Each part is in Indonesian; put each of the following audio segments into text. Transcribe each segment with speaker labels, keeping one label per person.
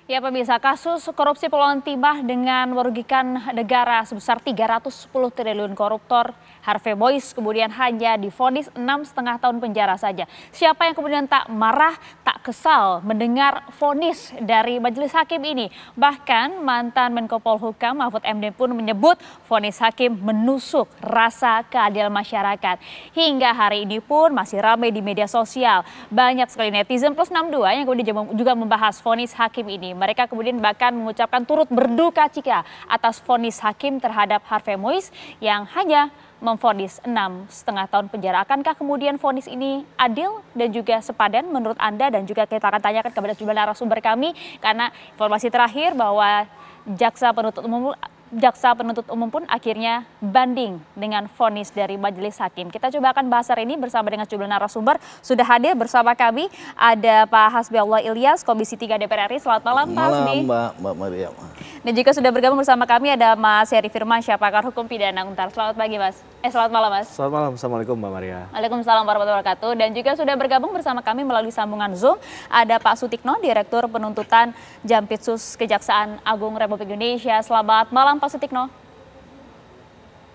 Speaker 1: Ya pemirsa, kasus korupsi Peluang Timah dengan merugikan negara sebesar 310 triliun koruptor Harvey Mois kemudian hanya divonis 6,5 tahun penjara saja. Siapa yang kemudian tak marah, tak kesal mendengar vonis dari majelis hakim ini? Bahkan mantan Menko Polhukam Mahfud MD pun menyebut vonis hakim menusuk rasa keadilan masyarakat. Hingga hari ini pun masih ramai di media sosial. Banyak sekali netizen plus 62 yang kemudian juga membahas vonis hakim ini. Mereka kemudian bahkan mengucapkan turut berduka cita atas vonis hakim terhadap Harvey Mois yang hanya memvonis 6,5 tahun penjara. Akankah kemudian vonis ini adil dan juga sepadan menurut Anda? Dan juga kita akan tanyakan kepada sejumlah narasumber kami karena informasi terakhir bahwa Jaksa penuntut umum pun akhirnya banding dengan vonis dari majelis hakim. Kita coba akan bahas hari ini bersama dengan sejumlah narasumber. Sudah hadir bersama kami ada Pak Hasbiallah Ilyas, Komisi 3 DPR RI. Selamat malam Pak Hasbi.
Speaker 2: Mbak Maria.
Speaker 1: Dan juga sudah bergabung bersama kami ada Mas Heri Firmansyah, pakar hukum pidana Untar. Selamat pagi Mas. Selamat malam Mas.
Speaker 2: Selamat malam. Assalamualaikum Mbak Maria.
Speaker 1: Waalaikumsalam warahmatullahi wabarakatuh. Dan juga sudah bergabung bersama kami melalui sambungan Zoom ada Pak Sutikno, Direktur Penuntutan Jampitsus Kejaksaan Agung Republik Indonesia. Selamat malam Pak Sutikno.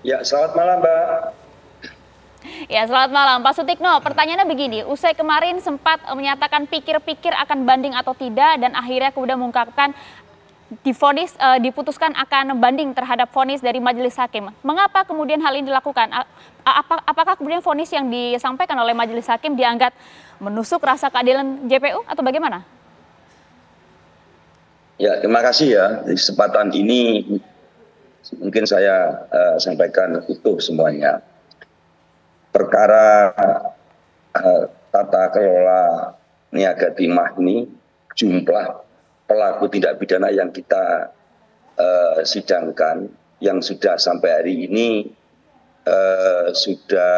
Speaker 3: Ya, selamat malam Mbak.
Speaker 1: Ya, selamat malam Pak Sutikno. Pertanyaannya begini, usai kemarin sempat menyatakan pikir-pikir akan banding atau tidak dan akhirnya kemudian mengungkapkan diputuskan akan banding terhadap vonis dari majelis hakim. Mengapa kemudian hal ini dilakukan? Apakah kemudian vonis yang disampaikan oleh majelis hakim dianggap menusuk rasa keadilan JPU atau bagaimana?
Speaker 3: Ya, terima kasih ya. Di kesempatan ini mungkin saya sampaikan utuh semuanya. Perkara tata kelola niaga timah ini jumlah pelaku tindak pidana yang kita sidangkan yang sudah sampai hari ini sudah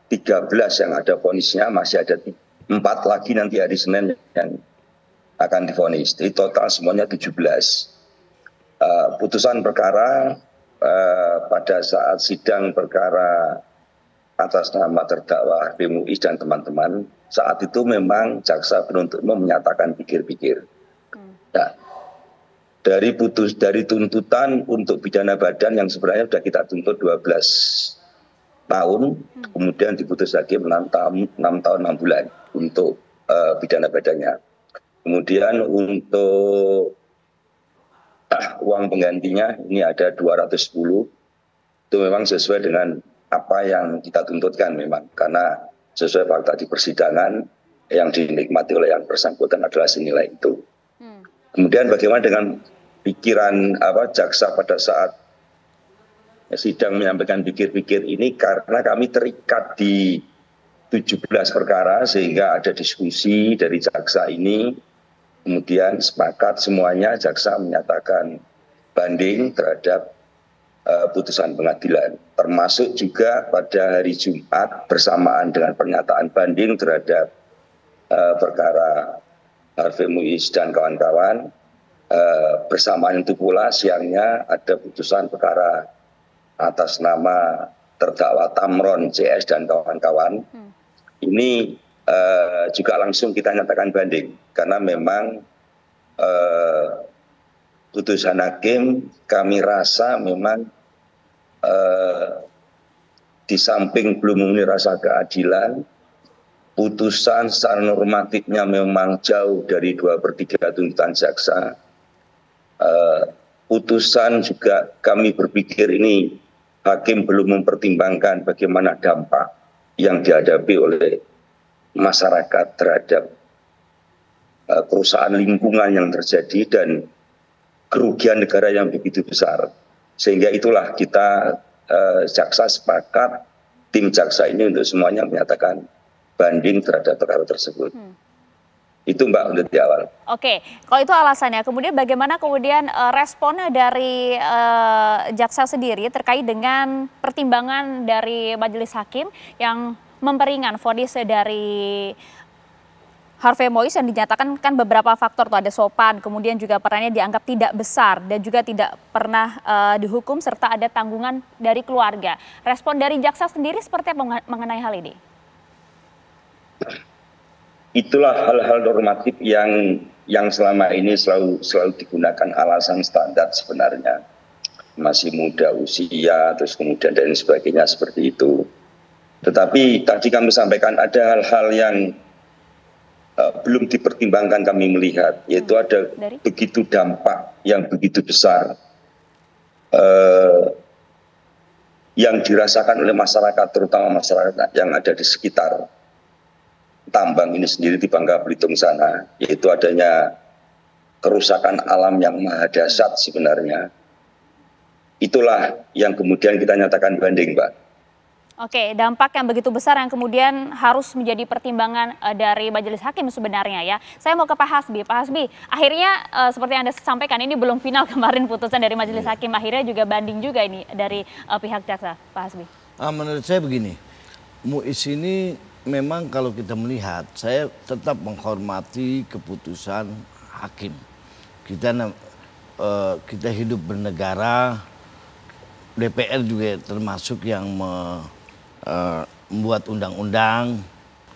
Speaker 3: 13 yang ada vonisnya, masih ada 4 lagi nanti hari Senin yang akan divonis. Jadi total semuanya 17. Putusan perkara pada saat sidang perkara atas nama terdakwa Harvey Mois dan teman-teman, saat itu memang jaksa penuntut umum menyatakan pikir-pikir. Nah, dari tuntutan untuk pidana badan yang sebenarnya sudah kita tuntut 12 tahun, kemudian diputus hakim 6 tahun 6 bulan untuk pidana badannya. Kemudian untuk uang penggantinya ini ada 210, itu memang sesuai dengan apa yang kita tuntutkan memang, karena sesuai fakta di persidangan yang dinikmati oleh yang bersangkutan adalah senilai itu. Kemudian bagaimana dengan pikiran jaksa pada saat sidang menyampaikan pikir-pikir ini, karena kami terikat di 17 perkara sehingga ada diskusi dari jaksa ini, kemudian sepakat semuanya jaksa menyatakan banding terhadap putusan pengadilan, termasuk juga pada hari Jumat bersamaan dengan pernyataan banding terhadap perkara Harvey Mois dan kawan-kawan, bersamaan itu pula siangnya ada putusan perkara atas nama terdakwa Tamron CS dan kawan-kawan. Ini juga langsung kita nyatakan banding karena memang putusan hakim kami rasa memang di samping belum memenuhi rasa keadilan, putusan secara normatifnya memang jauh dari 2/3 tuntutan jaksa. Putusan juga kami berpikir ini hakim belum mempertimbangkan bagaimana dampak yang dihadapi oleh masyarakat terhadap kerusakan lingkungan yang terjadi dan kerugian negara yang begitu besar. Sehingga itulah kita jaksa sepakat, tim jaksa ini untuk semuanya menyatakan banding terhadap perkara tersebut. Itu Mbak untuk di awal.
Speaker 1: Oke, kalau itu alasannya. Kemudian bagaimana kemudian responnya dari jaksa sendiri terkait dengan pertimbangan dari majelis hakim yang memperingan vonis dari Harvey Mois yang dinyatakan kan beberapa faktor tuh, ada sopan, kemudian juga perannya dianggap tidak besar dan juga tidak pernah dihukum serta ada tanggungan dari keluarga. Respon dari jaksa sendiri seperti apa mengenai hal ini?
Speaker 3: itulah hal-hal normatif yang selama ini selalu digunakan alasan standar sebenarnya. Masih muda usia, terus kemudian dan sebagainya seperti itu. Tetapi tadi kami sampaikan ada hal-hal yang belum dipertimbangkan kami melihat, yaitu ada begitu dampak yang begitu besar yang dirasakan oleh masyarakat, terutama masyarakat yang ada di sekitar tambang ini sendiri di Bangka Belitung sana, yaitu adanya kerusakan alam yang maha dahsyat sebenarnya. Itulah yang kemudian kita nyatakan banding, Mbak.
Speaker 1: Oke, dampak yang begitu besar yang kemudian harus menjadi pertimbangan dari Majelis Hakim sebenarnya ya. Saya mau ke Pak Hasbi. Pak Hasbi, akhirnya seperti yang Anda sampaikan ini belum final kemarin putusan dari Majelis Hakim. Akhirnya juga banding juga ini dari pihak jaksa, Pak Hasbi.
Speaker 4: Menurut saya begini, MUIS ini memang kalau kita melihat, saya tetap menghormati keputusan hakim. Kita hidup bernegara, DPR juga termasuk yang membuat undang-undang.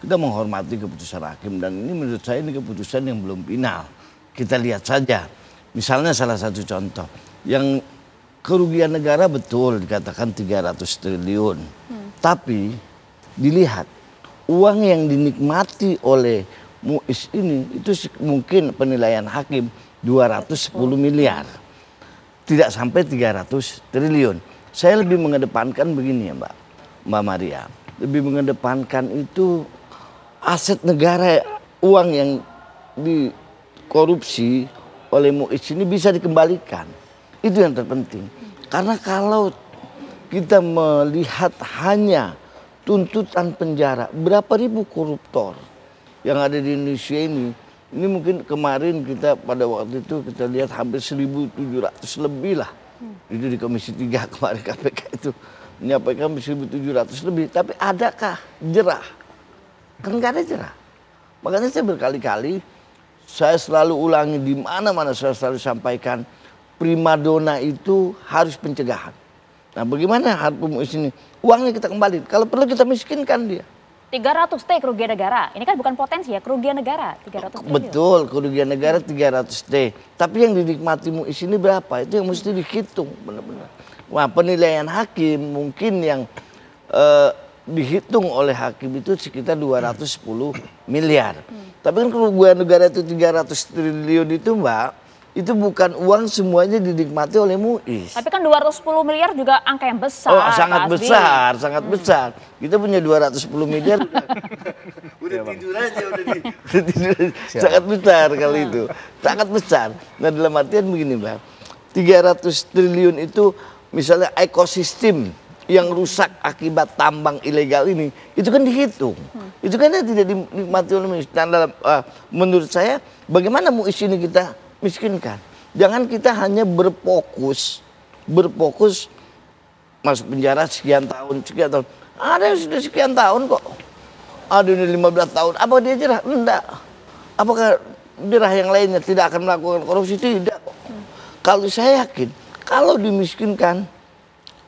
Speaker 4: Kita menghormati keputusan hakim dan ini menurut saya ini keputusan yang belum final. Kita lihat saja, misalnya salah satu contoh, yang kerugian negara betul dikatakan 300 triliun. Tapi dilihat uang yang dinikmati oleh MUIS ini itu mungkin penilaian hakim 210 miliar. Tidak sampai 300 triliun. Saya lebih mengedepankan begini ya Mbak Maria. Lebih mengedepankan itu aset negara, uang yang dikorupsi oleh MUIS ini bisa dikembalikan. Itu yang terpenting. Karena kalau kita melihat hanya tuntutan penjara, berapa ribu koruptor yang ada di Indonesia ini mungkin kemarin kita pada waktu itu kita lihat hampir 1.700 lebih lah. Itu di Komisi 3 kemarin KPK itu menyampaikan 1.700 lebih. Tapi adakah jerah? Kan nggak ada jerah. Makanya saya berkali-kali, saya selalu ulangi di mana-mana saya selalu sampaikan, primadona itu harus pencegahan. Nah bagaimana Harpu MUIS ini? Uangnya kita kembali, kalau perlu kita miskinkan dia.
Speaker 1: 300 T kerugian negara, ini kan bukan potensi ya, kerugian negara 300 triliun.
Speaker 4: Betul, kerugian negara 300 T. Tapi yang dinikmati MUIS ini berapa? Itu yang mesti dihitung benar-benar. Wah, penilaian hakim mungkin yang dihitung oleh hakim itu sekitar 210 miliar. Tapi kan kerugian negara itu 300 triliun itu Mbak, itu bukan uang semuanya dinikmati oleh MUIS. Tapi
Speaker 1: kan 210 miliar juga angka yang besar.
Speaker 4: Oh, sangat besar, sangat besar. Kita punya 210 miliar. Udah tidur aja, udah tidur. Sangat besar kali itu. Sangat besar. Nah dalam artian begini Mbak, 300 triliun itu misalnya ekosistem yang rusak akibat tambang ilegal ini, itu kan dihitung. Itu kan tidak dinikmati oleh MUIS. Dan menurut saya, bagaimana MUIS ini kita miskinkan. Jangan kita hanya berfokus masuk penjara sekian tahun. Ada yang sudah sekian tahun kok. Ada yang 15 tahun. Apa dia jerah? Enggak. Apakah jerah yang lainnya tidak akan melakukan korupsi? Tidak. Kalau saya yakin, kalau dimiskinkan,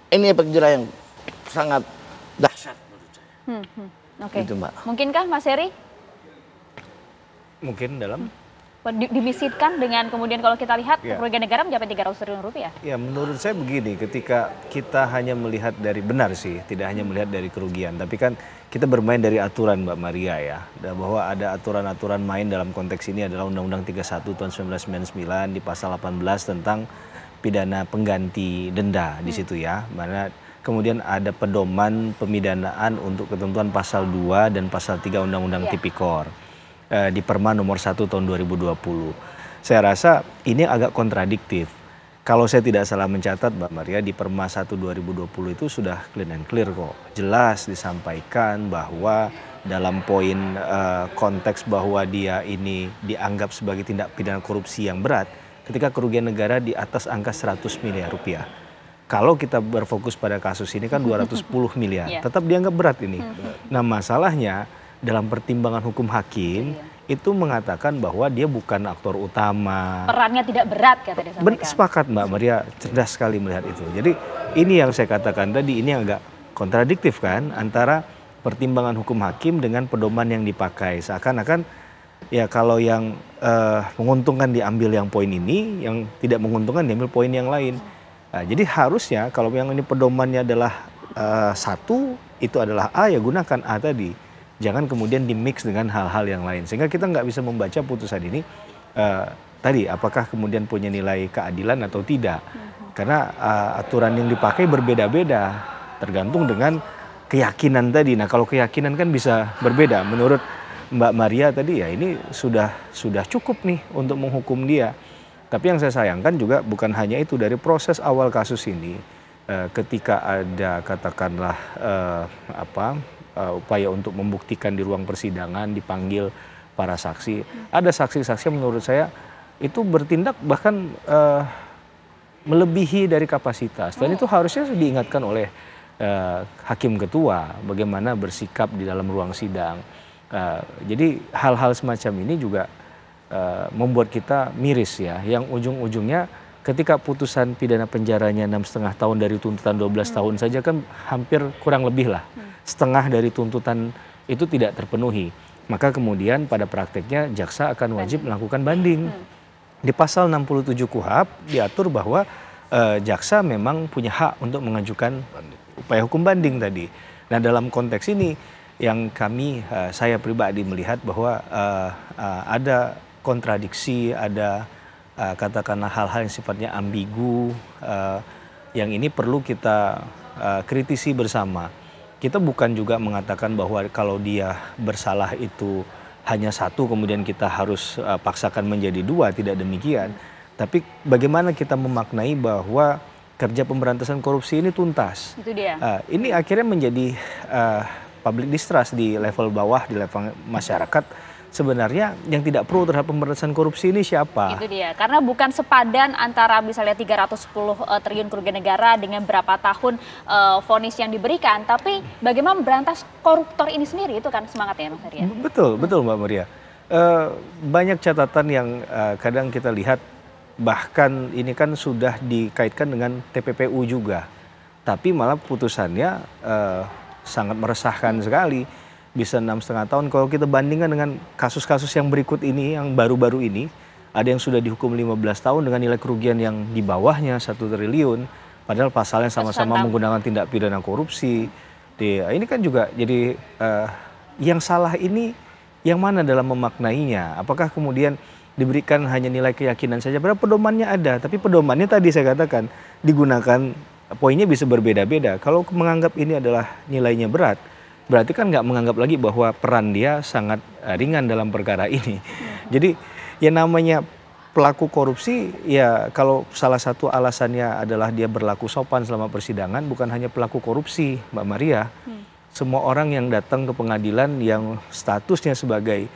Speaker 4: ini efek jerah yang sangat dahsyat menurut saya.
Speaker 1: Oke. Itu, Mbak. Mungkinkah Mas Heri?
Speaker 2: Mungkin dalam
Speaker 1: dimiskinkan dengan kemudian kalau kita lihat kerugian negara mencapai 300 triliun rupiah.
Speaker 2: Ya menurut saya begini, ketika kita hanya melihat dari, benar sih, tidak hanya melihat dari kerugian, tapi kan kita bermain dari aturan Mbak Maria ya, bahwa ada aturan-aturan main dalam konteks ini adalah Undang-Undang 31 tahun 1999 di pasal 18 tentang pidana pengganti denda di situ ya, mana kemudian ada pedoman pemidanaan untuk ketentuan pasal 2 dan pasal 3 Undang-Undang Tipikor. Di Perma nomor 1 tahun 2020. Saya rasa ini agak kontradiktif. Kalau saya tidak salah mencatat Mbak Maria, di Perma 1 2020 itu sudah clean and clear kok. Jelas disampaikan bahwa dalam poin konteks bahwa dia ini dianggap sebagai tindak pidana korupsi yang berat ketika kerugian negara di atas angka 100 miliar rupiah. Kalau kita berfokus pada kasus ini kan 210 miliar, tetap dianggap berat ini. Nah masalahnya, dalam pertimbangan hukum hakim itu mengatakan bahwa dia bukan aktor utama.
Speaker 1: Perannya tidak berat kata dia sampaikan.
Speaker 2: Sepakat Mbak Maria, cerdas sekali melihat itu. Jadi ini yang saya katakan tadi, ini agak kontradiktif kan antara pertimbangan hukum hakim dengan pedoman yang dipakai. Seakan-akan ya kalau yang menguntungkan diambil yang poin ini, yang tidak menguntungkan diambil poin yang lain. Nah, jadi harusnya kalau yang ini pedomannya adalah satu, itu adalah A, ya gunakan A tadi. Jangan kemudian dimix dengan hal-hal yang lain. Sehingga kita nggak bisa membaca putusan ini tadi apakah kemudian punya nilai keadilan atau tidak. Karena aturan yang dipakai berbeda-beda tergantung dengan keyakinan tadi. Nah kalau keyakinan kan bisa berbeda. Menurut Mbak Maria tadi ya ini sudah cukup nih untuk menghukum dia. Tapi yang saya sayangkan juga bukan hanya itu, dari proses awal kasus ini ketika ada katakanlah upaya untuk membuktikan di ruang persidangan, dipanggil para saksi. Ada saksi-saksi yang menurut saya itu bertindak bahkan melebihi dari kapasitas. Dan itu harusnya diingatkan oleh hakim ketua bagaimana bersikap di dalam ruang sidang. Jadi hal-hal semacam ini juga membuat kita miris ya. Yang ujung-ujungnya ketika putusan pidana penjaranya 6,5 tahun dari tuntutan 12 tahun saja kan hampir kurang lebih lah. Setengah dari tuntutan itu tidak terpenuhi. Maka kemudian pada prakteknya jaksa akan wajib melakukan banding. Di pasal 67 KUHP diatur bahwa jaksa memang punya hak untuk mengajukan upaya hukum banding tadi. Nah dalam konteks ini yang saya pribadi melihat bahwa ada kontradiksi, ada katakanlah hal-hal yang sifatnya ambigu, yang ini perlu kita kritisi bersama. Kita bukan juga mengatakan bahwa kalau dia bersalah itu hanya satu kemudian kita harus paksakan menjadi dua, tidak demikian. Tapi bagaimana kita memaknai bahwa kerja pemberantasan korupsi ini tuntas.
Speaker 1: Itu dia.
Speaker 2: Ini akhirnya menjadi public distrust di level bawah, di level masyarakat. Sebenarnya yang tidak pro terhadap pemberantasan korupsi ini siapa?
Speaker 1: Itu dia, karena bukan sepadan antara misalnya 310 triliun kerugian negara dengan berapa tahun vonis yang diberikan, tapi bagaimana memberantas koruptor ini sendiri, itu kan semangatnya Mas Arya.
Speaker 2: Betul Mbak Maria. Banyak catatan yang kadang kita lihat, bahkan ini kan sudah dikaitkan dengan TPPU juga, tapi malah putusannya sangat meresahkan sekali. Bisa 6,5 tahun. Kalau kita bandingkan dengan kasus-kasus yang berikut ini, yang baru-baru ini, ada yang sudah dihukum 15 tahun dengan nilai kerugian yang di bawahnya 1 triliun, padahal pasalnya sama-sama menggunakan tindak pidana korupsi. Ini kan juga jadi yang salah ini yang mana dalam memaknainya? Apakah kemudian diberikan hanya nilai keyakinan saja? Padahal pedomannya ada, tapi pedomannya tadi saya katakan digunakan, poinnya bisa berbeda-beda. Kalau menganggap ini adalah nilainya berat, berarti kan nggak menganggap lagi bahwa peran dia sangat ringan dalam perkara ini. Jadi yang namanya pelaku korupsi, ya kalau salah satu alasannya adalah dia berlaku sopan selama persidangan, bukan hanya pelaku korupsi, Mbak Maria. Semua orang yang datang ke pengadilan yang statusnya sebagai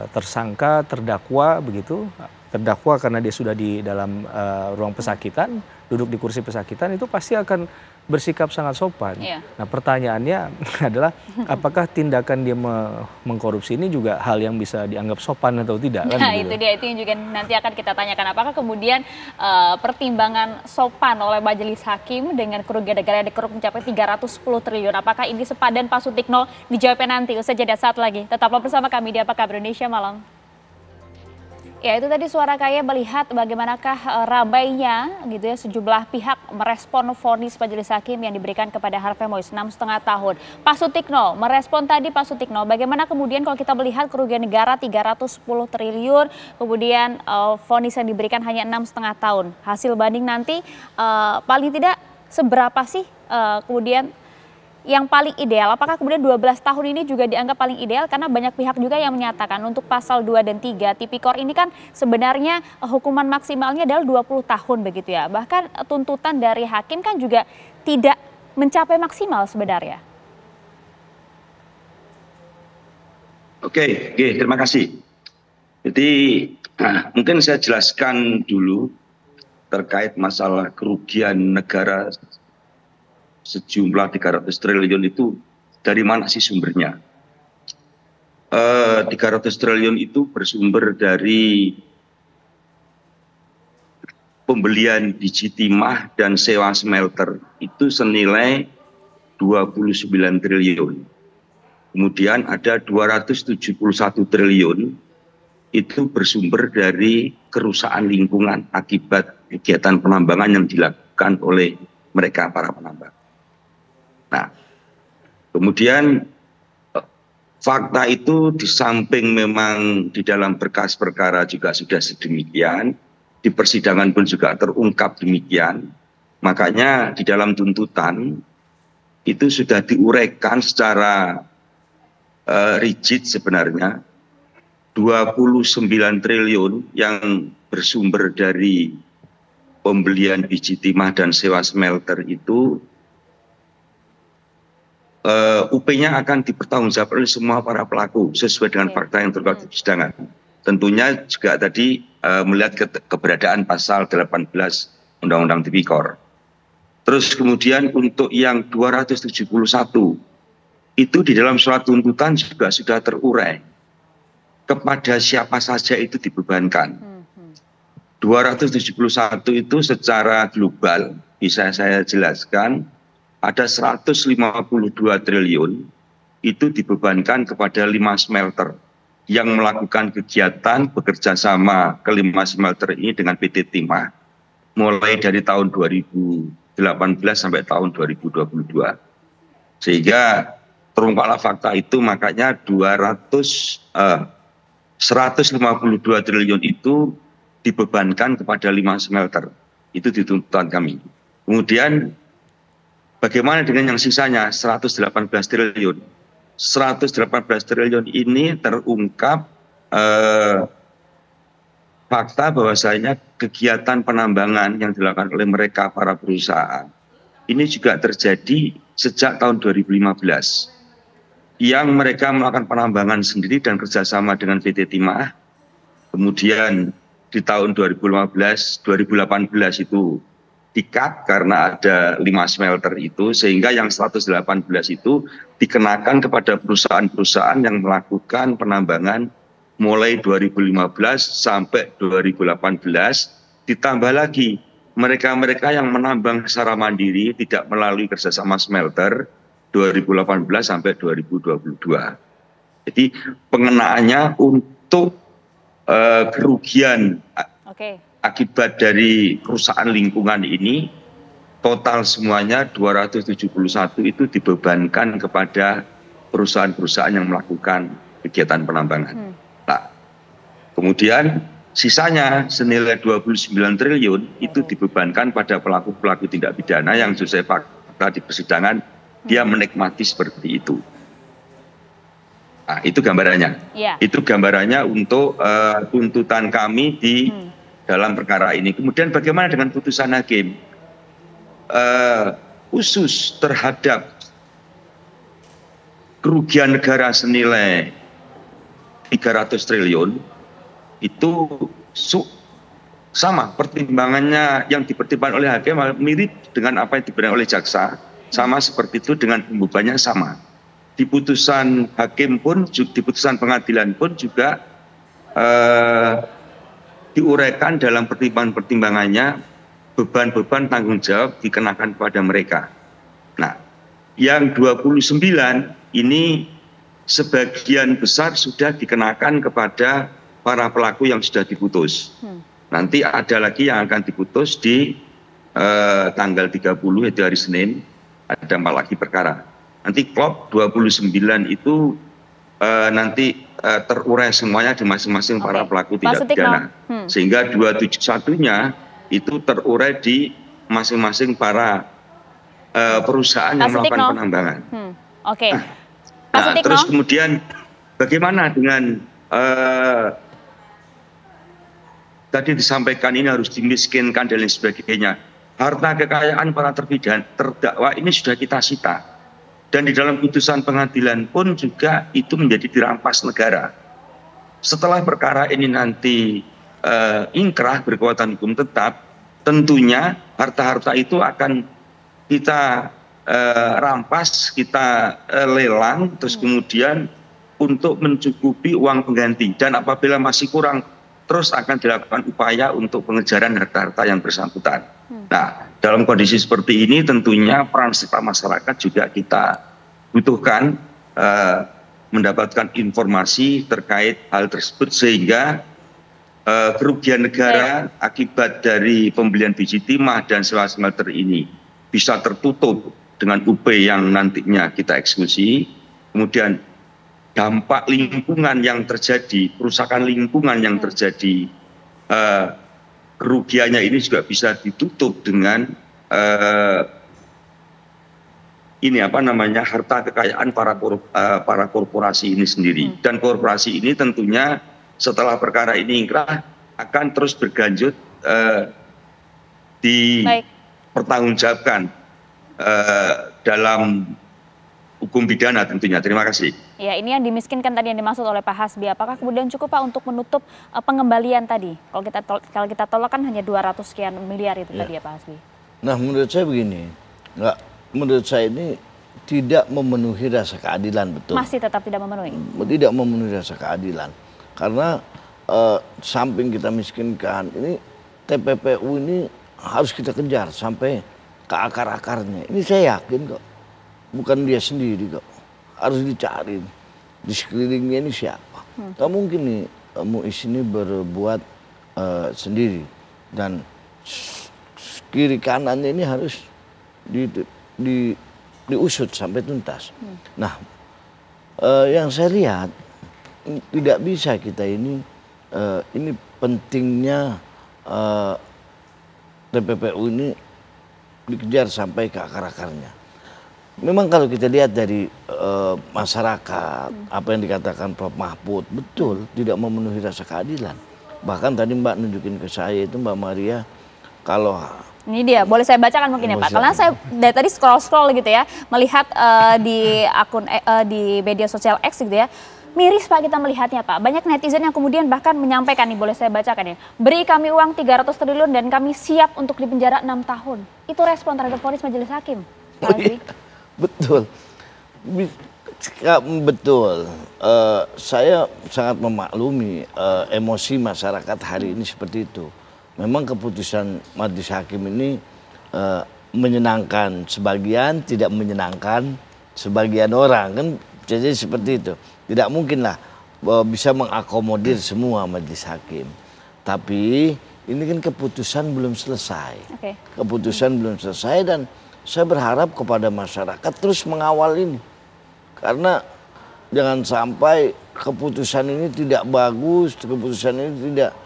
Speaker 2: tersangka, terdakwa begitu, terdakwa karena dia sudah di dalam ruang pesakitan, duduk di kursi pesakitan, itu pasti akan bersikap sangat sopan. Nah pertanyaannya adalah apakah tindakan dia mengkorupsi ini juga hal yang bisa dianggap sopan atau tidak? Kan
Speaker 1: Nah
Speaker 2: gitu.
Speaker 1: itu dia, itu yang juga nanti akan kita tanyakan. Apakah kemudian pertimbangan sopan oleh majelis hakim dengan kerugian negara yang dikerup mencapai 310 triliun. Apakah ini sepadan Pak Sutikno? Dijawabnya nanti, usai jeda saat lagi. Tetaplah bersama kami di Apa Kabar Indonesia Malam. Ya itu tadi suara kaya melihat bagaimanakah ramainya gitu ya sejumlah pihak merespon vonis majelis hakim yang diberikan kepada Harvey Mois 6,5 tahun. Pak Sutikno merespon tadi, Pak Sutikno, bagaimana kemudian kalau kita melihat kerugian negara 310 triliun, kemudian vonis yang diberikan hanya 6,5 tahun. Hasil banding nanti paling tidak seberapa sih kemudian yang paling ideal? Apakah kemudian 12 tahun ini juga dianggap paling ideal? Karena banyak pihak juga yang menyatakan untuk pasal 2 dan 3 tipikor ini kan sebenarnya hukuman maksimalnya adalah 20 tahun begitu ya. Bahkan tuntutan dari hakim kan juga tidak mencapai maksimal sebenarnya.
Speaker 3: Oke, terima kasih. Jadi mungkin saya jelaskan dulu terkait masalah kerugian negara sejumlah 300 triliun itu dari mana sih sumbernya? 300 triliun itu bersumber dari pembelian biji timah dan sewa smelter itu senilai 29 triliun. Kemudian ada 271 triliun itu bersumber dari kerusakan lingkungan akibat kegiatan penambangan yang dilakukan oleh mereka para penambang. Nah, kemudian fakta itu di samping memang di dalam berkas perkara juga sudah sedemikian, di persidangan pun juga terungkap demikian, makanya di dalam tuntutan itu sudah diuraikan secara rigid sebenarnya 29 triliun yang bersumber dari pembelian biji timah dan sewa smelter itu UP-nya akan dipertanggungjawabkan oleh semua para pelaku sesuai dengan fakta yang terungkap di persidangan. Tentunya juga tadi melihat keberadaan pasal 18 Undang-Undang Tipikor. Terus kemudian untuk yang 271 itu di dalam surat tuntutan juga sudah terurai kepada siapa saja itu dibebankan. 271 itu secara global bisa saya jelaskan ada 152 triliun itu dibebankan kepada 5 smelter yang melakukan kegiatan bekerja sama ke 5 smelter ini dengan PT Timah mulai dari tahun 2018 sampai tahun 2022. Sehingga terungkaplah fakta itu, makanya 152 triliun itu dibebankan kepada 5 smelter. Itu di tuntutan kami. Kemudian bagaimana dengan yang sisanya 118 triliun? 118 triliun ini terungkap fakta bahwasanya kegiatan penambangan yang dilakukan oleh mereka para perusahaan ini juga terjadi sejak tahun 2015. Yang mereka melakukan penambangan sendiri dan kerjasama dengan PT Timah. Kemudian di tahun 2018 itu di-cut karena ada 5 smelter itu, sehingga yang 118 itu dikenakan kepada perusahaan-perusahaan yang melakukan penambangan mulai 2015 sampai 2018, ditambah lagi mereka-mereka yang menambang secara mandiri tidak melalui kerjasama smelter 2018 sampai 2022. Jadi pengenaannya untuk kerugian akibat dari kerusakan lingkungan ini total semuanya 271 itu dibebankan kepada perusahaan-perusahaan yang melakukan kegiatan penambangan. Nah, kemudian sisanya senilai 29 triliun itu dibebankan pada pelaku-pelaku tindak pidana yang sesuai fakta di persidangan dia menikmati seperti itu. Nah, itu gambarannya. Itu gambarannya untuk tuntutan kami di dalam perkara ini. Kemudian bagaimana dengan putusan hakim? Khusus terhadap kerugian negara senilai 300 triliun itu sama pertimbangannya yang dipertimbangkan oleh hakim mirip dengan apa yang diberikan oleh jaksa, sama seperti itu dengan pembebannya sama. Di putusan hakim pun, di putusan pengadilan pun juga diuraikan dalam pertimbangan-pertimbangannya beban-beban tanggung jawab dikenakan kepada mereka. Nah, yang 29 ini sebagian besar sudah dikenakan kepada para pelaku yang sudah diputus. Nanti ada lagi yang akan diputus di tanggal 30 itu hari Senin, ada 4 lagi perkara. Nanti klop 29 itu nanti terurai semuanya di masing-masing para pelaku tindak pidana. Sehingga 271-nya itu terurai di masing-masing para perusahaan yang melakukan penambangan. Nah, terus kemudian bagaimana dengan tadi disampaikan ini harus dimiskinkan dan lain sebagainya. Harta kekayaan para terdakwa ini sudah kita sita. Dan di dalam putusan pengadilan pun juga itu menjadi dirampas negara. Setelah perkara ini nanti ingkrah berkekuatan hukum tetap, tentunya harta-harta itu akan kita rampas, kita lelang, terus kemudian untuk mencukupi uang pengganti. Dan apabila masih kurang, terus akan dilakukan upaya untuk pengejaran harta-harta yang bersangkutan. Nah, dalam kondisi seperti ini tentunya peran serta masyarakat juga kita butuhkan mendapatkan informasi terkait hal tersebut sehingga kerugian negara akibat dari pembelian biji timah dan sewa smelter ini bisa tertutup dengan UP yang nantinya kita eksekusi. Kemudian dampak lingkungan yang terjadi, kerusakan lingkungan yang terjadi, kerugiannya ini juga bisa ditutup dengan harta kekayaan para korporasi ini sendiri. Dan korporasi ini tentunya setelah perkara ini ingkrah akan terus berlanjut dipertanggungjawabkan dalam hukum pidana tentunya. Terima kasih.
Speaker 1: Ya, ini yang dimiskinkan tadi yang dimaksud oleh Pak Hasbi. Apakah kemudian cukup Pak untuk menutup pengembalian tadi? Kalau kita tolak kan hanya 200 sekian miliar itu tadi ya Pak Hasbi. Nah,
Speaker 4: menurut saya begini, menurut saya ini tidak memenuhi rasa keadilan, betul.
Speaker 1: Masih tetap tidak memenuhi?
Speaker 4: Tidak memenuhi rasa keadilan. Karena samping kita miskinkan, ini TPPU ini harus kita kejar sampai ke akar-akarnya. Ini saya yakin kok, bukan dia sendiri kok. Harus dicari di sekelilingnya ini siapa. Gak mungkin nih Muiz ini berbuat sendiri. Dan kiri kanannya ini harus diusut sampai tuntas. Nah, yang saya lihat tidak bisa kita ini pentingnya TPPU ini dikejar sampai ke akar-akarnya. Memang kalau kita lihat dari masyarakat, apa yang dikatakan Prof. Mahfud, betul tidak memenuhi rasa keadilan. Bahkan tadi Mbak nunjukin ke saya itu Mbak Maria, kalau
Speaker 1: ini dia, boleh saya bacakan mungkin ya Pak? Karena saya dari tadi scroll gitu ya, melihat di akun di media sosial X gitu ya, miris Pak kita melihatnya Pak. Banyak netizen yang kemudian bahkan menyampaikan nih, boleh saya bacakan ya, beri kami uang 300 triliun dan kami siap untuk dipenjara 6 tahun. Itu respon terhadap vonis majelis hakim. Pak Hasbi.
Speaker 4: Betul, betul. Saya sangat memaklumi emosi masyarakat hari ini seperti itu. Memang keputusan majelis hakim ini menyenangkan sebagian, tidak menyenangkan sebagian orang, kan jadi seperti itu. Tidak mungkinlah bisa mengakomodir semua majelis hakim. Tapi ini kan keputusan belum selesai. Keputusan belum selesai dan saya berharap kepada masyarakat terus mengawal ini. Karena jangan sampai keputusan ini tidak bagus, keputusan ini tidak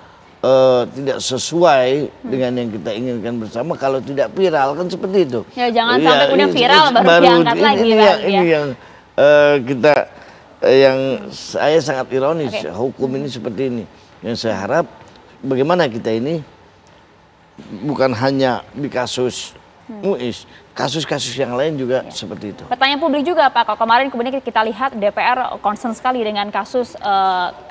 Speaker 4: sesuai dengan yang kita inginkan bersama. Kalau tidak viral kan seperti itu.
Speaker 1: Ya jangan sampai kemudian viral baru diangkat lagi.
Speaker 4: Ini yang yang saya sangat ironis. Hukum ini seperti ini. Yang saya harap bagaimana kita ini bukan hanya di kasus Muiz, kasus-kasus yang lain juga seperti itu.
Speaker 1: Pertanyaan publik juga Pak, kalau kemarin kemudian kita lihat DPR concern sekali dengan kasus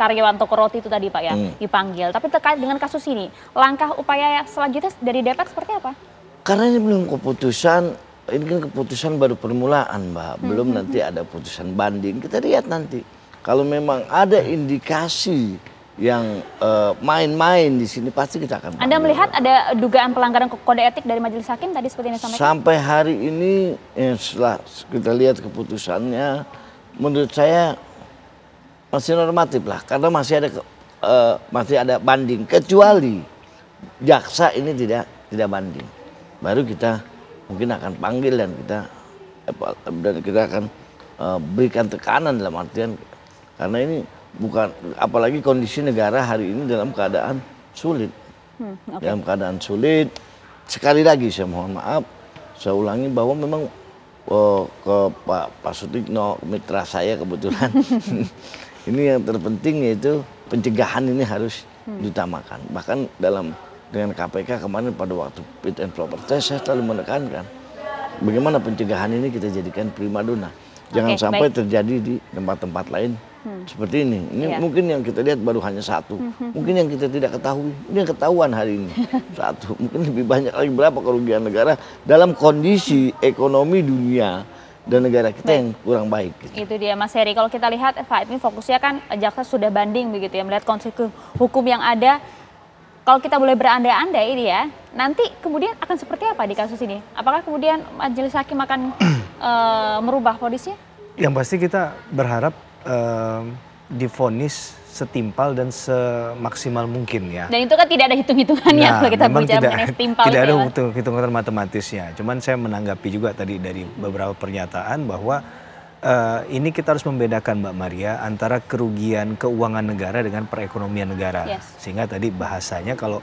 Speaker 1: karyawan toko roti itu tadi Pak ya, dipanggil. Tapi terkait dengan kasus ini, langkah upaya selanjutnya dari DPR seperti apa? Karena
Speaker 4: ini belum keputusan, ini kan keputusan baru permulaan Mbak, belum nanti ada putusan banding. Kita lihat nanti, kalau memang ada indikasi yang main-main di sini pasti kita akan.
Speaker 1: Anda melihat ada dugaan pelanggaran kode etik dari majelis hakim tadi seperti yang disampaikan?
Speaker 4: Sampai hari ini setelah kita lihat keputusannya, menurut saya masih normatif lah, karena masih ada banding, kecuali jaksa ini tidak banding, baru kita mungkin akan panggil dan kita akan berikan tekanan dalam artian karena ini. Bukan, apalagi kondisi negara hari ini dalam keadaan sulit. Dalam keadaan sulit, sekali lagi saya mohon maaf, saya ulangi bahwa memang ke Pak Sutikno, mitra saya kebetulan, ini yang terpenting yaitu pencegahan ini harus diutamakan. Bahkan dengan KPK kemarin pada waktu fit and proper test saya selalu menekankan bagaimana pencegahan ini kita jadikan primadona. Jangan sampai terjadi di tempat-tempat lain seperti ini. Ini mungkin yang kita lihat baru hanya satu. Mungkin yang kita tidak ketahui, ini yang ketahuan hari ini. Satu, mungkin lebih banyak lagi berapa kerugian negara dalam kondisi ekonomi dunia dan negara kita yang kurang baik.
Speaker 1: Itu dia Mas Heri, kalau kita lihat Pak ini fokusnya kan jaksa sudah banding begitu ya, melihat konsekuensi hukum yang ada. Kalau kita boleh berandai-andai ini ya, nanti kemudian akan seperti apa di kasus ini? Apakah kemudian majelis hakim akan merubah vonisnya?
Speaker 2: Yang pasti kita berharap divonis setimpal dan semaksimal mungkin ya.
Speaker 1: Dan itu kan tidak ada hitung-hitungannya kalau kita
Speaker 2: memang
Speaker 1: bicara mengenai setimpal
Speaker 2: tidak
Speaker 1: itu
Speaker 2: ada
Speaker 1: ya, Mas.
Speaker 2: hitungan matematisnya. Cuman saya menanggapi juga tadi dari beberapa pernyataan bahwa ini kita harus membedakan Mbak Maria antara kerugian keuangan negara dengan perekonomian negara. Sehingga tadi bahasanya kalau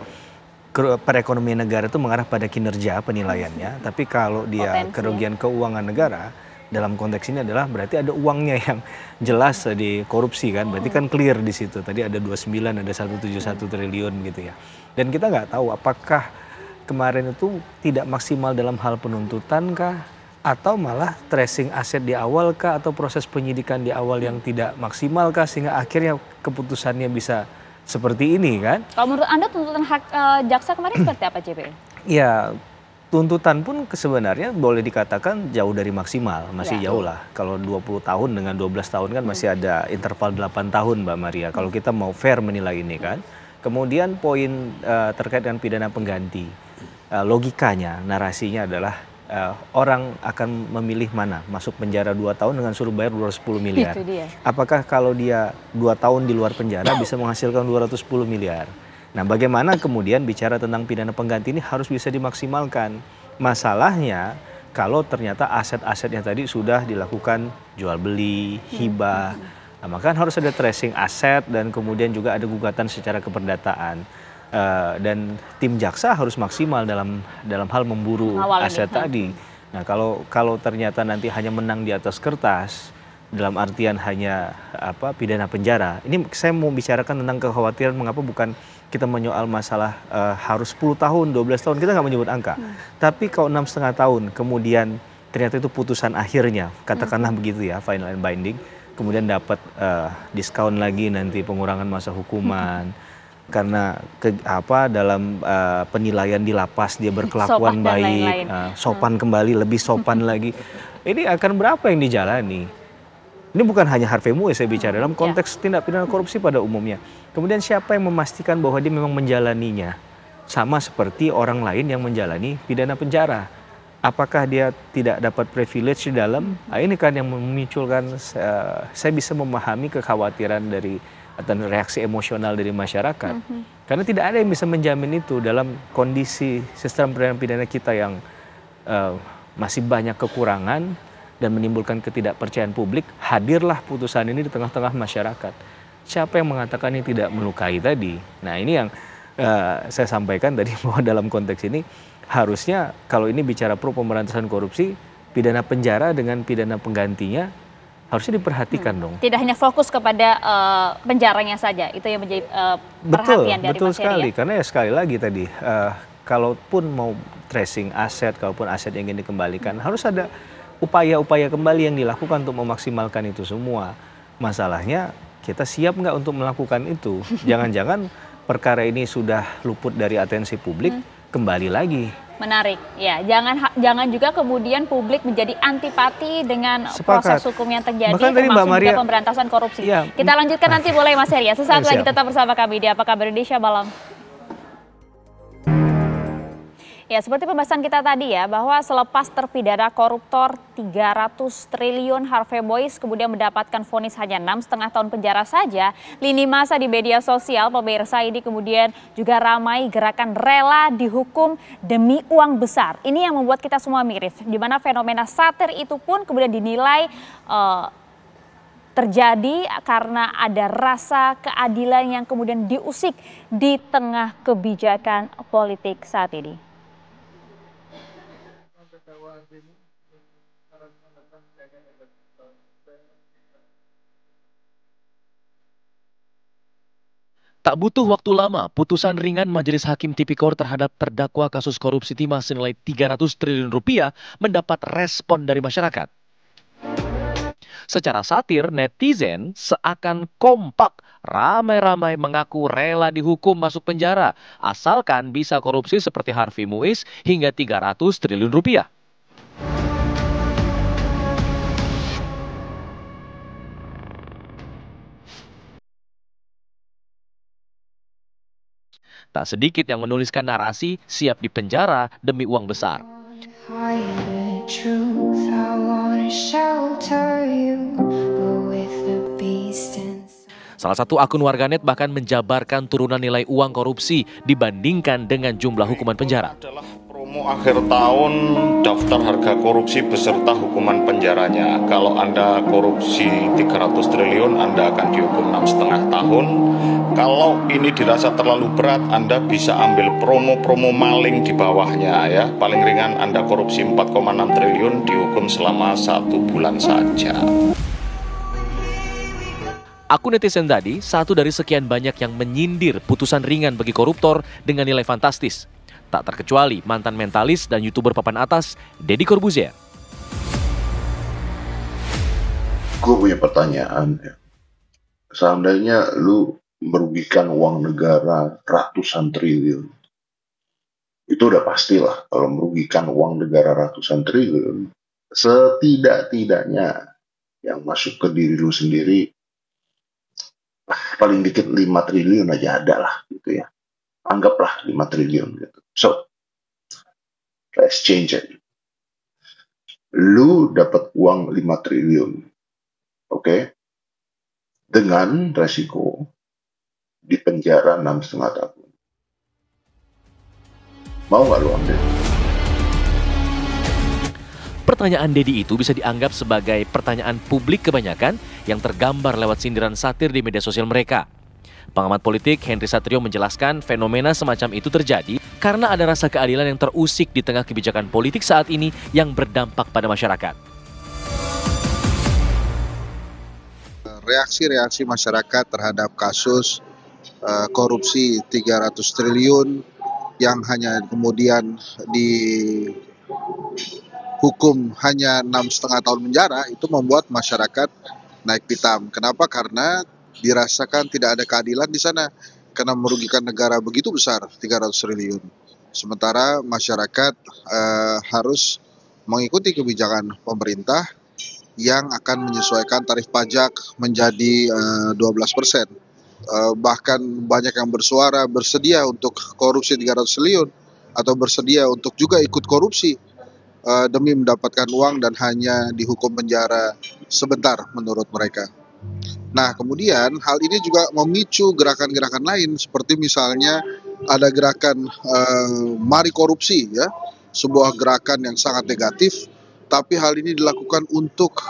Speaker 2: perekonomian negara itu mengarah pada kinerja penilaiannya, tapi kalau dia kerugian keuangan negara dalam konteks ini adalah berarti ada uangnya yang jelas di korupsi kan, berarti kan clear di situ. Tadi ada 29, ada 171 triliun gitu ya. Dan kita nggak tahu apakah kemarin itu tidak maksimal dalam hal penuntutan kah, atau malah tracing aset di awal kah, atau proses penyidikan di awal yang tidak maksimal kah, sehingga akhirnya keputusannya bisa seperti ini kan.
Speaker 1: Kalau menurut Anda tuntutan jaksa kemarin seperti apa, JP?
Speaker 2: Ya, tuntutan pun sebenarnya boleh dikatakan jauh dari maksimal, masih jauh lah. Kalau 20 tahun dengan 12 tahun kan masih ada interval 8 tahun Mbak Maria. Kalau kita mau fair menilai ini kan. Kemudian poin terkait dengan pidana pengganti. Logikanya, narasinya adalah orang akan memilih mana, masuk penjara 2 tahun dengan suruh bayar 210 miliar. Apakah kalau dia 2 tahun di luar penjara bisa menghasilkan 210 miliar? Nah, bagaimana kemudian bicara tentang pidana pengganti ini harus bisa dimaksimalkan. Masalahnya kalau ternyata aset-asetnya tadi sudah dilakukan jual beli, hibah, nah, maka harus ada tracing aset dan kemudian juga ada gugatan secara keperdataan. Dan tim jaksa harus maksimal dalam hal memburu aset tadi. Nah, kalau ternyata nanti hanya menang di atas kertas, dalam artian hanya pidana penjara. Ini saya mau bicarakan tentang kekhawatiran mengapa bukan kita menyoal masalah harus 10 tahun, 12 tahun, kita nggak menyebut angka. Tapi kalau 6,5 tahun, kemudian ternyata itu putusan akhirnya, katakanlah begitu ya, final and binding, kemudian dapat diskon lagi nanti pengurangan masa hukuman, karena dalam penilaian di lapas dia berkelakuan baik, sopan kembali, lebih sopan lagi. Ini akan berapa yang dijalani? Ini bukan hanya Harvey Muiz saya bicara, dalam konteks tindak pidana korupsi pada umumnya. Kemudian siapa yang memastikan bahwa dia memang menjalaninya? Sama seperti orang lain yang menjalani pidana penjara. Apakah dia tidak dapat privilege di dalam? Nah, ini kan yang memunculkan, saya bisa memahami kekhawatiran dari atau reaksi emosional dari masyarakat. Karena tidak ada yang bisa menjamin itu dalam kondisi sistem peradilan pidana kita yang masih banyak kekurangan dan menimbulkan ketidakpercayaan publik. Hadirlah putusan ini di tengah-tengah masyarakat. Siapa yang mengatakan ini tidak melukai tadi? Nah, ini yang saya sampaikan tadi, bahwa dalam konteks ini harusnya kalau ini bicara pro pemberantasan korupsi, pidana penjara dengan pidana penggantinya harusnya diperhatikan dong. Tidak
Speaker 1: hanya fokus kepada penjaranya saja, itu yang menjadi perhatian dari
Speaker 2: betul sekali. Karena ya sekali lagi tadi, kalaupun mau tracing aset, kalaupun aset yang ingin dikembalikan, harus ada upaya-upaya kembali yang dilakukan untuk memaksimalkan itu semua. Masalahnya kita siap nggak untuk melakukan itu? Jangan-jangan perkara ini sudah luput dari atensi publik, kembali lagi.
Speaker 1: Menarik, ya. Jangan juga kemudian publik menjadi antipati dengan proses hukum yang terjadi, termasuk juga pemberantasan korupsi. Ya. Kita lanjutkan nanti boleh Mas Heri ya. Sesaat lagi tetap bersama kami di Apa Kabar Indonesia Malam. Ya, seperti pembahasan kita tadi ya, bahwa selepas terpidana koruptor 300 triliun Harvey Muiz kemudian mendapatkan vonis hanya 6,5 tahun penjara saja, lini masa di media sosial pemirsa ini kemudian juga ramai gerakan rela dihukum demi uang besar. Ini yang membuat kita semua miris, di mana fenomena satir itu pun kemudian dinilai terjadi karena ada rasa keadilan yang kemudian diusik di tengah kebijakan politik saat ini.
Speaker 5: Tak butuh waktu lama, putusan ringan Majelis Hakim Tipikor terhadap terdakwa kasus korupsi timah senilai 300 triliun rupiah mendapat respon dari masyarakat. Secara satir, netizen seakan kompak ramai-ramai mengaku rela dihukum masuk penjara, asalkan bisa korupsi seperti Harvey Muiz hingga 300 triliun rupiah. Tak sedikit yang menuliskan narasi siap dipenjara demi uang besar. Truth, I wanna shelter you, but with the Salah satu akun warganet bahkan menjabarkan turunan nilai uang korupsi dibandingkan dengan jumlah hukuman penjara.
Speaker 6: Adalah promo akhir tahun daftar harga korupsi beserta hukuman penjaranya. Kalau Anda korupsi 300 triliun, Anda akan dihukum 6,5 tahun. Kalau ini dirasa terlalu berat, Anda bisa ambil promo-promo maling di bawahnya ya. Paling ringan Anda korupsi 4,6 triliun dihukum selama 1 bulan saja.
Speaker 5: Akun netizen tadi satu dari sekian banyak yang menyindir putusan ringan bagi koruptor dengan nilai fantastis. Tak terkecuali mantan mentalis dan YouTuber papan atas, Deddy Corbuzier.
Speaker 7: Gue punya pertanyaan ya. Seandainya lu merugikan uang negara ratusan triliun, itu udah pastilah kalau merugikan uang negara ratusan triliun, setidak-tidaknya yang masuk ke diri lu sendiri paling dikit 5 triliun aja ada lah gitu ya. Anggaplah 5 triliun gitu. So, let's change it. Lu dapat uang 5 triliun. Oke? Dengan resiko di penjara 6,5 tahun. Mau nggak lu ambil?
Speaker 5: Pertanyaan Deddy itu bisa dianggap sebagai pertanyaan publik kebanyakan yang tergambar lewat sindiran satir di media sosial mereka. Pengamat politik Henry Satrio menjelaskan fenomena semacam itu terjadi karena ada rasa keadilan yang terusik di tengah kebijakan politik saat ini yang berdampak pada masyarakat.
Speaker 8: Reaksi-reaksi masyarakat terhadap kasus korupsi 300 triliun yang hanya kemudian dihukum hanya 6,5 tahun penjara itu membuat masyarakat naik pitam. Kenapa? Karena dirasakan tidak ada keadilan di sana karena merugikan negara begitu besar 300 triliun. Sementara masyarakat harus mengikuti kebijakan pemerintah yang akan menyesuaikan tarif pajak menjadi 12%. Bahkan banyak yang bersuara bersedia untuk korupsi 300 triliun atau bersedia untuk juga ikut korupsi demi mendapatkan uang dan hanya dihukum penjara sebentar menurut mereka. Nah, kemudian hal ini juga memicu gerakan-gerakan lain seperti misalnya ada gerakan Mari Korupsi ya, sebuah gerakan yang sangat negatif, tapi hal ini dilakukan untuk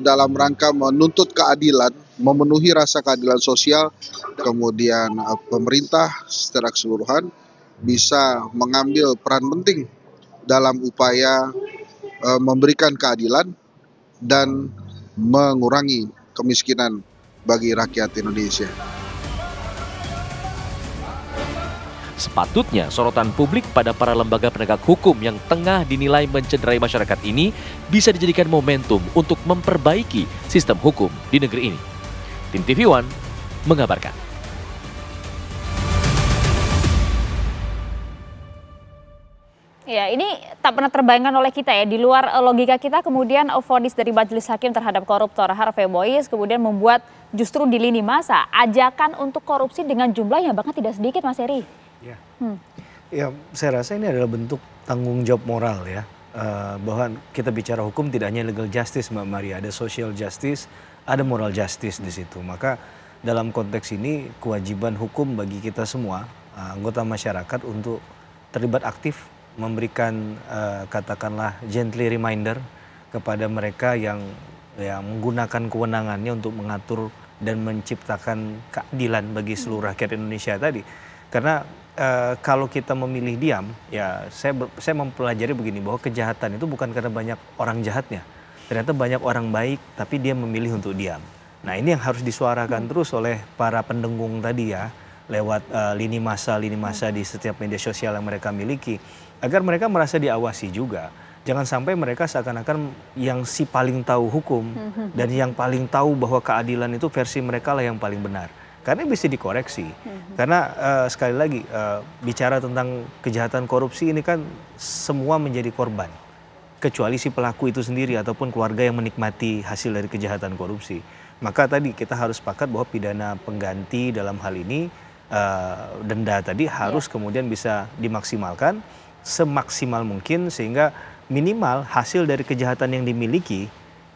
Speaker 8: dalam rangka menuntut keadilan, memenuhi rasa keadilan sosial, kemudian pemerintah secara keseluruhan bisa mengambil peran penting dalam upaya memberikan keadilan dan mengurangi kemiskinan bagi rakyat Indonesia.
Speaker 5: Sepatutnya sorotan publik pada para lembaga penegak hukum yang tengah dinilai mencederai masyarakat ini bisa dijadikan momentum untuk memperbaiki sistem hukum di negeri ini. Tim TV One mengabarkan.
Speaker 1: Ya, ini tak pernah terbayangkan oleh kita ya. Di luar logika kita, kemudian vonis dari majelis hakim terhadap koruptor Harvey Boyce kemudian membuat justru di lini masa ajakan untuk korupsi dengan jumlah yang bahkan tidak sedikit, Mas Heri.
Speaker 2: Ya. Ya, saya rasa ini adalah bentuk tanggung jawab moral ya. Bahwa kita bicara hukum tidak hanya legal justice, Mbak Maria, ada social justice, ada moral justice di situ. Maka dalam konteks ini kewajiban hukum bagi kita semua, anggota masyarakat untuk terlibat aktif, memberikan katakanlah gently reminder kepada mereka yang menggunakan kewenangannya untuk mengatur dan menciptakan keadilan bagi seluruh rakyat Indonesia tadi. Karena kalau kita memilih diam, ya saya mempelajari begini, bahwa kejahatan itu bukan karena banyak orang jahatnya. Ternyata banyak orang baik tapi dia memilih untuk diam. Nah, ini yang harus disuarakan terus oleh para pendengung tadi ya, lewat lini massa di setiap media sosial yang mereka miliki, agar mereka merasa diawasi juga. Jangan sampai mereka seakan-akan yang si paling tahu hukum dan yang paling tahu bahwa keadilan itu versi mereka lah yang paling benar. Karena bisa dikoreksi. Karena sekali lagi bicara tentang kejahatan korupsi ini kan semua menjadi korban. Kecuali si pelaku itu sendiri ataupun keluarga yang menikmati hasil dari kejahatan korupsi. Maka tadi kita harus sepakat bahwa pidana pengganti dalam hal ini denda tadi harus kemudian bisa dimaksimalkan semaksimal mungkin, sehingga minimal hasil dari kejahatan yang dimiliki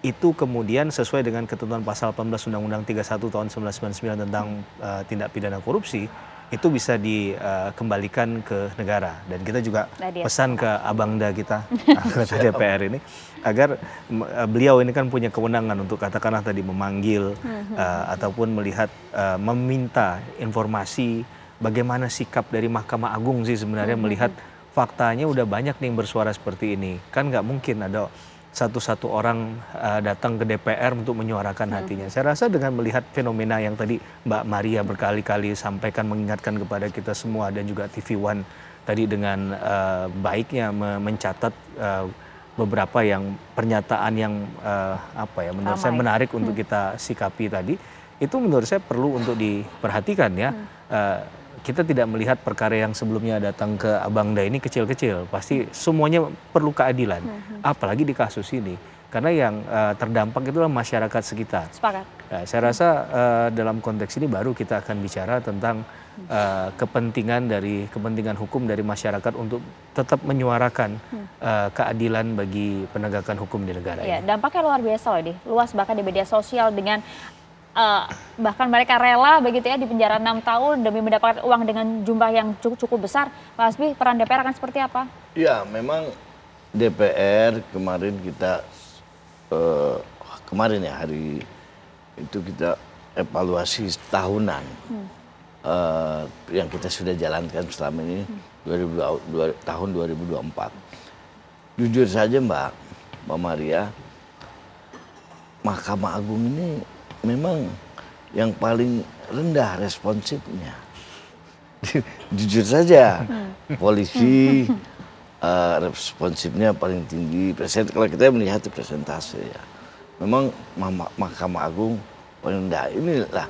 Speaker 2: itu kemudian sesuai dengan ketentuan pasal 18 Undang-Undang 31 tahun 1999 tentang tindak pidana korupsi, itu bisa dikembalikan ke negara. Dan kita juga pesan ke Abangda kita, anggota DPR ini, agar beliau ini kan punya kewenangan untuk katakanlah tadi memanggil ataupun melihat, meminta informasi bagaimana sikap dari Mahkamah Agung sih sebenarnya melihat faktanya udah banyak nih yang bersuara seperti ini. Kan nggak mungkin ada satu-satu orang datang ke DPR untuk menyuarakan hatinya. Saya rasa dengan melihat fenomena yang tadi Mbak Maria berkali-kali sampaikan, mengingatkan kepada kita semua, dan juga TV One tadi dengan baiknya mencatat beberapa yang pernyataan yang menurut saya menarik untuk kita sikapi tadi, itu menurut saya perlu untuk diperhatikan ya. Kita tidak melihat perkara yang sebelumnya datang ke Abangda ini kecil-kecil. Pasti semuanya perlu keadilan. Apalagi di kasus ini. Karena yang terdampak itulah masyarakat sekitar.
Speaker 1: Sepakat.
Speaker 2: Saya rasa dalam konteks ini baru kita akan bicara tentang kepentingan hukum dari masyarakat untuk tetap menyuarakan keadilan bagi penegakan hukum di negara ini.
Speaker 1: Dampaknya luar biasa loh, luas bahkan di media sosial dengan bahkan mereka rela begitu ya di penjara 6 tahun demi mendapatkan uang dengan jumlah yang cukup besar. Pak Hasbi, peran DPR akan seperti apa?
Speaker 4: Ya, memang DPR kemarin kita hari itu kita evaluasi tahunan yang kita sudah jalankan selama ini tahun 2024. Jujur saja Mbak Maria, Mahkamah Agung ini memang yang paling rendah responsifnya. Jujur saja, polisi responsifnya paling tinggi. Kalau kita melihat presentase ya, memang Mahkamah Agung paling rendah. Inilah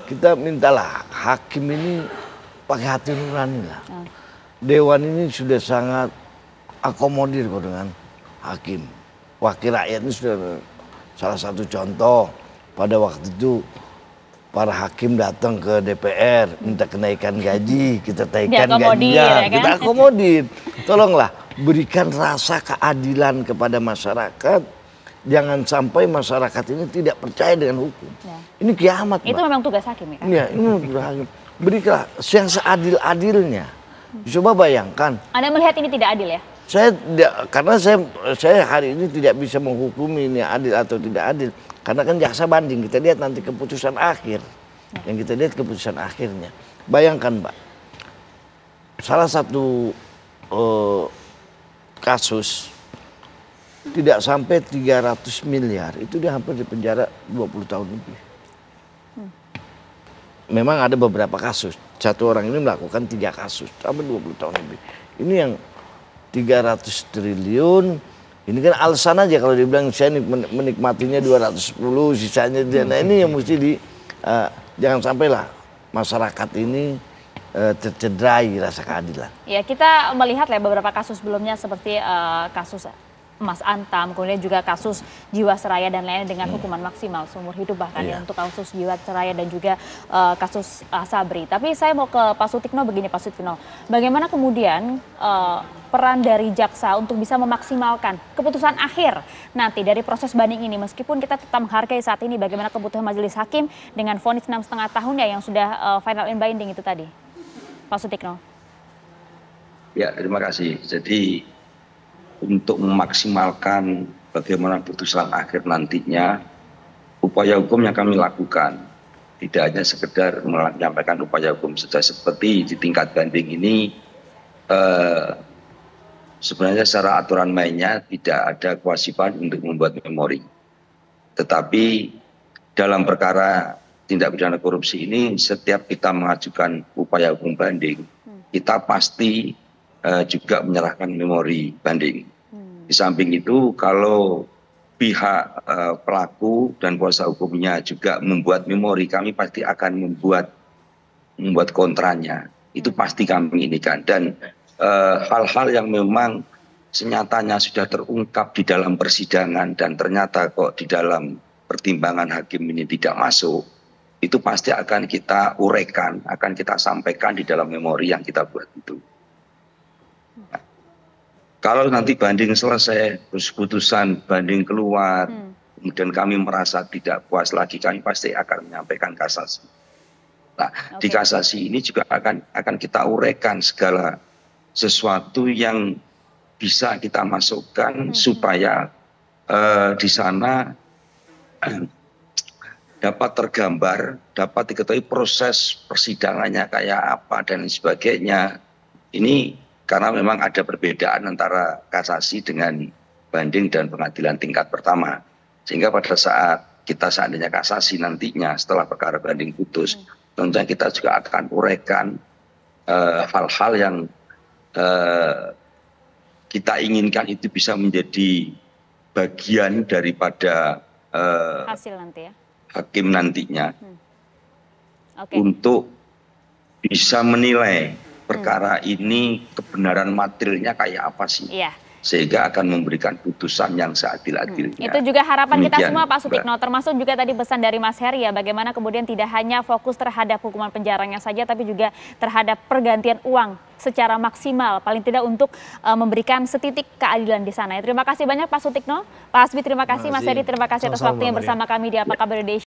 Speaker 4: kita mintalah hakim ini pakai hati nurani lah. Dewan ini sudah sangat akomodir kok dengan hakim. Wakil rakyat ini sudah salah satu contoh. Pada waktu itu para hakim datang ke DPR minta kenaikan gaji, kita naikkan gajinya, kita akomodir. Tolonglah berikan rasa keadilan kepada masyarakat. Jangan sampai masyarakat ini tidak percaya dengan hukum. Ini kiamat.
Speaker 1: Itu
Speaker 4: Mbak.
Speaker 1: memang tugas hakim ya kan?
Speaker 4: Iya, ini tugas hakim. Berikanlah yang seadil-adilnya. Coba bayangkan.
Speaker 1: Anda melihat ini tidak adil ya?
Speaker 4: Karena saya hari ini tidak bisa menghukumi ini adil atau tidak adil. Karena kan jaksa banding, kita lihat nanti keputusan akhir. Yang kita lihat keputusan akhirnya. Bayangkan Mbak, salah satu kasus tidak sampai 300 miliar, itu dia hampir di penjara 20 tahun lebih. Memang ada beberapa kasus, satu orang ini melakukan 3 kasus, sampai 20 tahun lebih. Ini yang 300 triliun, ini kan alasan aja kalau dibilang saya menikmatinya 210, sisanya dia. Nah ini yang mesti jangan sampailah masyarakat ini tercederai rasa keadilan.
Speaker 1: Ya, kita melihat ya beberapa kasus sebelumnya seperti kasus Mas Antam, kemudian juga kasus Jiwasraya dan lainnya dengan hukuman maksimal seumur hidup bahkan ya untuk kasus Jiwasraya dan juga kasus Sabri. Tapi saya mau ke Pak Sutikno begini, Pak Sutikno, bagaimana kemudian peran dari jaksa untuk bisa memaksimalkan keputusan akhir nanti dari proses banding ini, meskipun kita tetap menghargai saat ini bagaimana kebutuhan majelis hakim dengan vonis 6,5 tahun ya yang sudah final and binding itu tadi, Pak Sutikno.
Speaker 3: Ya, terima kasih. Jadi untuk memaksimalkan bagaimana putusan akhir nantinya, upaya hukum yang kami lakukan tidak hanya sekedar menyampaikan upaya hukum saja, seperti di tingkat banding ini sebenarnya secara aturan mainnya tidak ada kewajiban untuk membuat memori. Tetapi dalam perkara tindak pidana korupsi ini, setiap kita mengajukan upaya hukum banding, kita pasti juga menyerahkan memori banding. Di samping itu, kalau pihak pelaku dan kuasa hukumnya juga membuat memori, kami pasti akan membuat kontranya. Itu pasti kami inikan. Dan hal-hal yang memang senyatanya sudah terungkap di dalam persidangan dan ternyata kok di dalam pertimbangan hakim ini tidak masuk, itu pasti akan kita uraikan, akan kita sampaikan di dalam memori yang kita buat itu. Kalau nanti banding selesai, terus putusan banding keluar, kemudian kami merasa tidak puas lagi, kami pasti akan menyampaikan kasasi. Nah, di kasasi ini juga akan kita uraikan segala sesuatu yang bisa kita masukkan supaya di sana dapat tergambar, dapat diketahui proses persidangannya kayak apa dan sebagainya. Ini karena memang ada perbedaan antara kasasi dengan banding dan pengadilan tingkat pertama. Sehingga pada saat kita seandainya kasasi nantinya setelah perkara banding putus, tentunya kita juga akan uraikan hal-hal yang kita inginkan itu bisa menjadi bagian daripada
Speaker 1: hasil nanti ya.
Speaker 3: Hakim nantinya untuk bisa menilai perkara ini kebenaran materialnya kayak apa sih, sehingga akan memberikan putusan yang seadil-adilnya.
Speaker 1: Itu juga harapan kita semua Pak Sutikno, termasuk juga tadi pesan dari Mas Heri ya, bagaimana kemudian tidak hanya fokus terhadap hukuman penjaranya saja, tapi juga terhadap pergantian uang secara maksimal, paling tidak untuk memberikan setitik keadilan di sana. Terima kasih banyak Pak Sutikno, Pak Hasbi terima kasih, Mas Heri terima kasih atas waktunya bersama kami di Apa Kabar Indonesia.